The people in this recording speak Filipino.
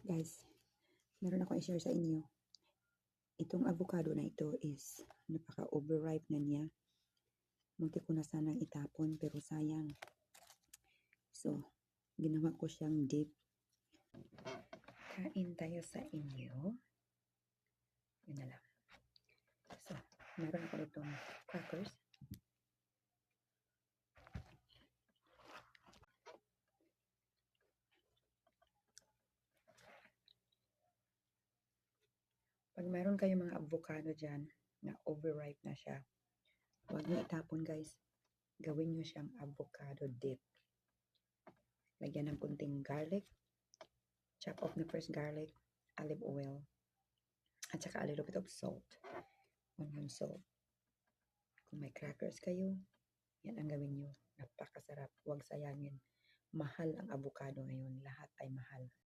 Guys, meron ako i-share sa inyo. Itong avocado na ito is napaka-overripe na niya. Muntik ko na sanang itapon pero sayang. So, ginawa ko siyang dip. Kain tayo sa inyo. Yun na lang. So, meron ako itong crackers. Pag meron kayong mga avocado dyan na overripe na siya, huwag niyo itapon guys. Gawin niyo siyang avocado dip. Lagyan ng kunting garlic, chop off the first garlic, olive oil, at saka a little bit of salt. Onion salt. Kung may crackers kayo, yan ang gawin niyo. Napakasarap. Huwag sayangin. Mahal ang avocado ngayon. Lahat ay mahal.